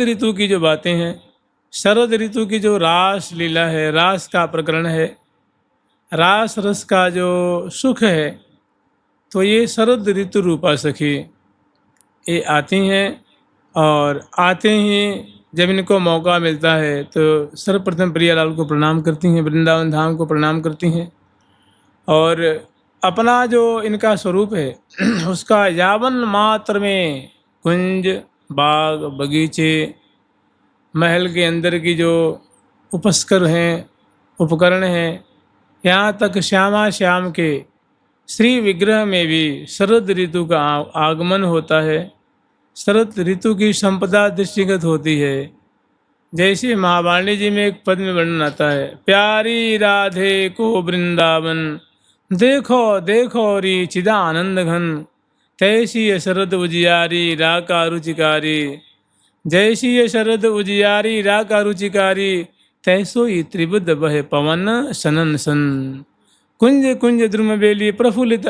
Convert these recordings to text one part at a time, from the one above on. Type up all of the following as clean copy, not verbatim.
ऋतु की जो बातें हैं, शरद ऋतु की जो रास लीला है, रास का प्रकरण है, रास रस का जो सुख है, तो ये शरद ऋतु रूपा सखी ये आती हैं। और आते ही जब इनको मौका मिलता है तो सर्वप्रथम प्रियालाल को प्रणाम करती हैं, वृंदावन धाम को प्रणाम करती हैं। और अपना जो इनका स्वरूप है उसका यावन मात्र में कुंज, बाग, बगीचे, महल के अंदर की जो उपस्कर हैं, उपकरण हैं, यहाँ तक श्यामा श्याम के श्री विग्रह में भी शरद ऋतु का आगमन होता है। शरद ऋतु की संपदा दृष्टिगत होती है। जैसे महावाणी जी में एक पद में वर्णन आता है, प्यारी राधे को वृंदावन, देखो देखो री चिदानंद घन, तैसी ये शरद उजियारी राका रुचिकारी। जैसी ये शरद उजियारी राका रुचिकारी, तैसो ही त्रिबुद बहे पवन सनन सन। कुंज कुंज द्रुम बेली प्रफुल्लित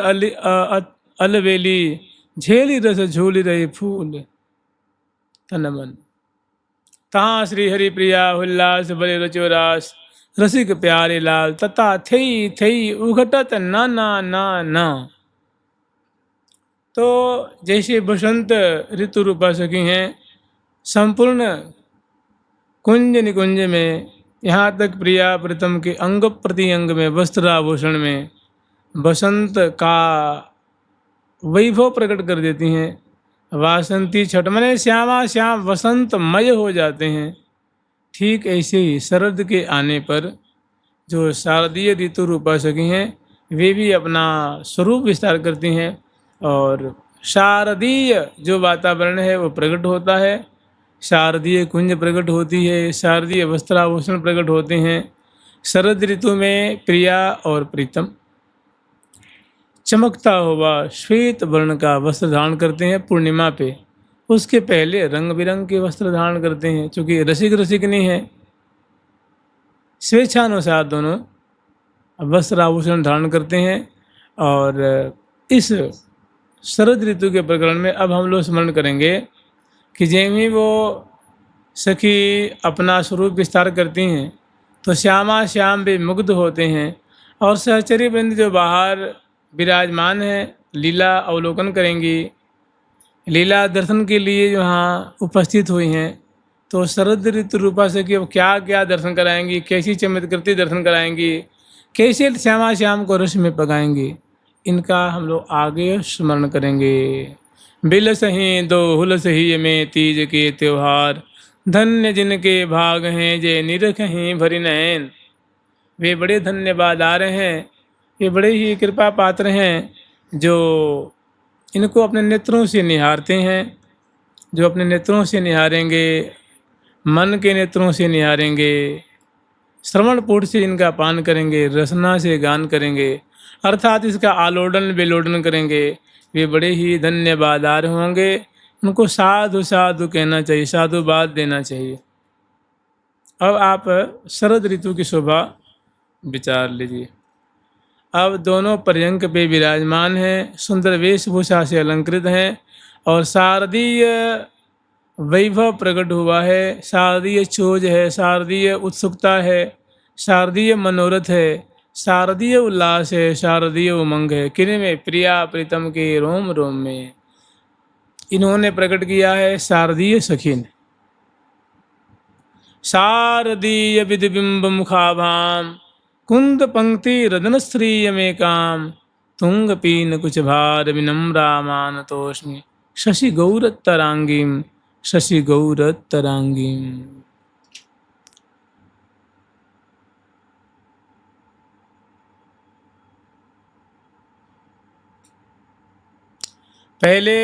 अलबेली, झेली रस झूली रही फूल तन मन। तहाँ श्री हरि प्रिया उल्लास बड़े रचोरास, रसिक प्यारे लाल तथा थई थई उघटत ना ना ना ना। तो जैसे बसंत ऋतु रूपा सखी हैं, संपूर्ण कुंज निकुंज में, यहाँ तक प्रिया प्रीतम के अंग प्रत्यंग में, वस्त्राभूषण में बसंत का वैभव प्रकट कर देती हैं। वासंती छठ मने श्यामा श्याम वसंतमय हो जाते हैं। ठीक ऐसे ही शरद के आने पर जो शारदीय ऋतु रूपा सखी हैं, वे भी अपना स्वरूप विस्तार करती हैं और शारदीय जो वातावरण है वो प्रकट होता है। शारदीय कुंज प्रकट होती है, शारदीय वस्त्राभूषण प्रकट होते हैं। शरद ऋतु में प्रिया और प्रीतम चमकता हुआ श्वेत वर्ण का वस्त्र धारण करते हैं पूर्णिमा पे। उसके पहले रंग बिरंग के वस्त्र धारण करते हैं, चूँकि रसिक रसिकनी है, स्वेच्छानुसार दोनों वस्त्र आभूषण धारण करते हैं। और इस शरद ऋतु के प्रकरण में अब हम लोग स्मरण करेंगे कि जैसे ही वो सखी अपना स्वरूप विस्तार करती हैं तो श्यामा श्याम भी मुग्ध होते हैं और सहचरी वृंद जो बाहर विराजमान है लीला अवलोकन करेंगी, लीला दर्शन के लिए यहाँ उपस्थित हुई हैं। तो शरद ऋतु रूपा से कि अब क्या क्या दर्शन कराएंगी, कैसी चमत्कृति दर्शन कराएंगी, कैसे श्यामा श्याम को रस में पकाएंगी, इनका हम लोग आगे स्मरण करेंगे। बिलस ही दो हुलस ही में तीज के त्योहार, धन्य जिनके भाग हैं जे निरख ही भरी नैन। वे बड़े धन्यवादार हैं, ये बड़े ही कृपा पात्र हैं जो इनको अपने नेत्रों से निहारते हैं। जो अपने नेत्रों से निहारेंगे, मन के नेत्रों से निहारेंगे, श्रवण पुट से इनका पान करेंगे, रसना से गान करेंगे, अर्थात इसका आलोडन विलोडन करेंगे, वे बड़े ही धन्यवादार होंगे। उनको साधु साधु कहना चाहिए, साधुवाद देना चाहिए। अब आप शरद ऋतु की शोभा विचार लीजिए। अब दोनों पर्यंक पे विराजमान हैं, सुंदर वेशभूषा से अलंकृत हैं और शारदीय वैभव प्रकट हुआ है, शारदीय चोज है, शारदीय उत्सुकता है, शारदीय मनोरथ है, शारदीय उल्लास है, शारदीय उमंग है। किन में? प्रिया प्रीतम के रोम रोम में इन्होंने प्रकट किया है शारदीय सखी ने। शारदीय विधिबिंब मुखाभाम, कुंद पंक्ति रदन श्रीय में काम, तुंग पीन कुछ भार विनम्रा मानतोष्मी, शशि गौरतरांगीम, शशि गौरतरांगीम। पहले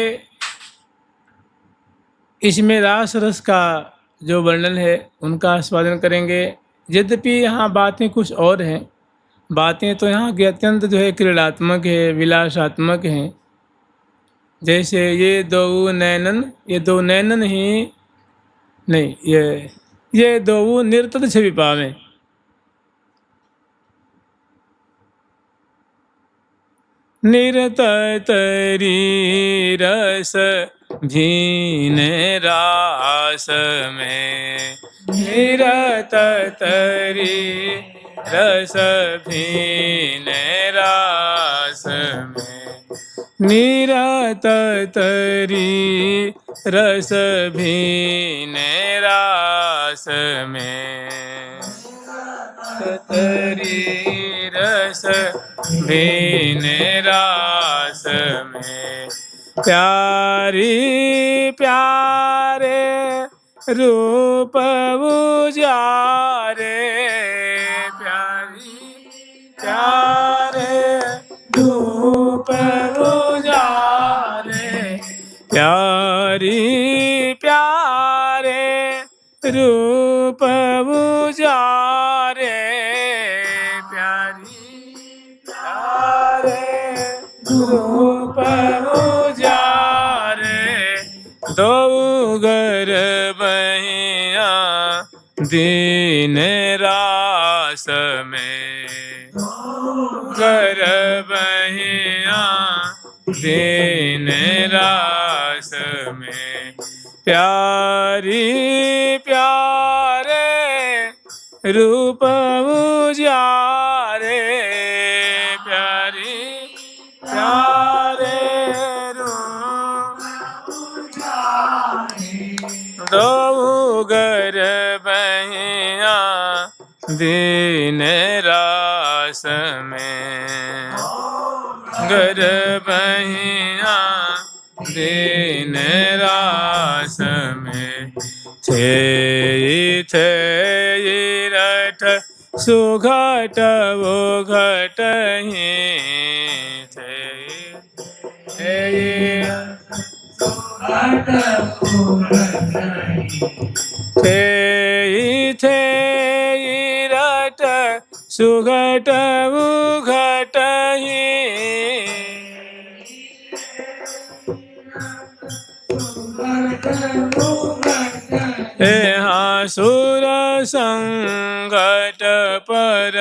इसमें रास रस का जो वर्णन है उनका आस्वादन करेंगे। यद्यपि यहाँ बातें कुछ और हैं, बातें तो यहाँ की अत्यंत जो है क्रीड़ात्मक है, विलासात्मक हैं। जैसे ये दो नैनन, ये दो नैनन ही नहीं, ये दो निरतत छवि पावें। निरतत रस झीन रास में। निरत तरी रस भीन रास में। निरत तरी रस भीन रास में। तरी रस भीन रास में। प्यारी प्यारे रूप उजारे। प्यारी प्यारे रूप उजारे। प्यारी प्यारे रूप उजारे। प्यारी प्यारे रूप उजारे। दो गर बहिया दीन रास में। गर बहिया दीन रास में। प्यारी प्यारे रूप उजारे। प्यारी प्यारे रूप दो गर बहिया दीन रास में। गर बहिया दीन रास में। थे रठ सुघट वो घट ही थे रट सुघट वो घट ही। यहाँ सुर संगट पर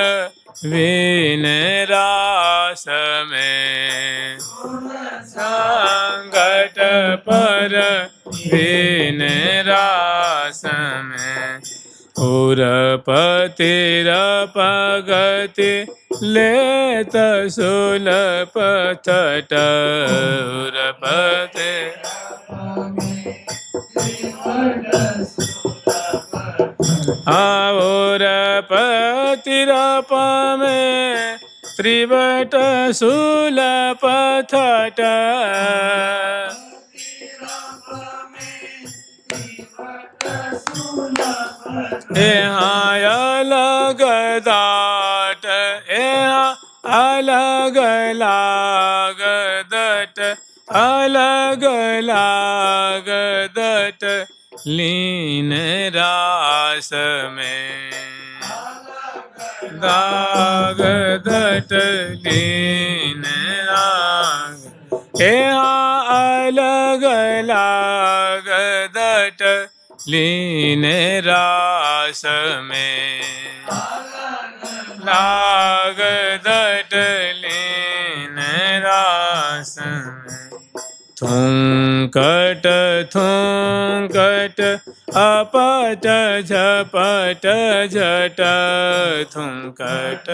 वीन रास में। संगट पर वीन रास में। उरपतिर पगति लेत सुलभ तट। उरपति और पतिरप में त्रिवट सुलभ थट। यहाँ अलग दाट यहाँ अलग लाग दट। अलग लाग दट लीन रास में। दाग दट लीन राग। यहाँ अलग लाग दट लीन रास में। लाग दट लीन रास में। थूंकट थूंकट अपट झपट झट। थूंकट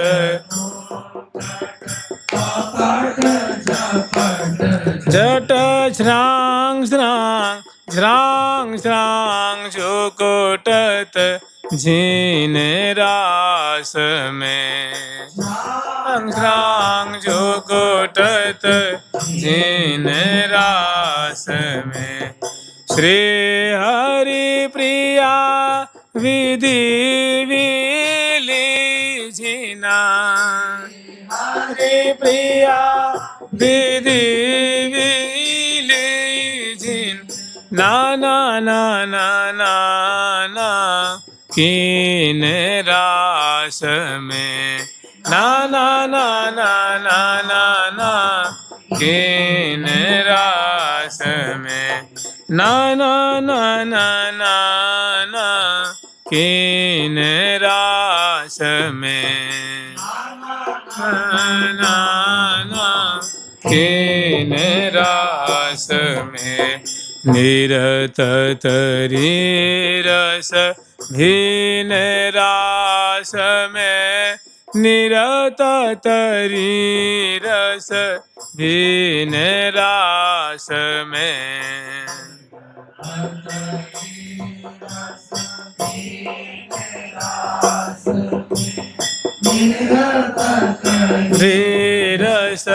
झट श्रांग श्रांग श्रांग श्रांग झुकुटत झीन रास में। श्रांग श्रांग झुकुटत झीन रास में। श्री हरि प्रिया विधि विली झीना। हरि प्रिया विधि विली झीन। ना ना ना ना ना ना कीन रास में। ना ना ना ना ना ना ना कीन रास में। ना ना ना ना ना ना कीन रास में। ना ना कीन रास में। निरत तरी रस भिन्न रास में, निरत तरी रस भिन्न रास में। रे रस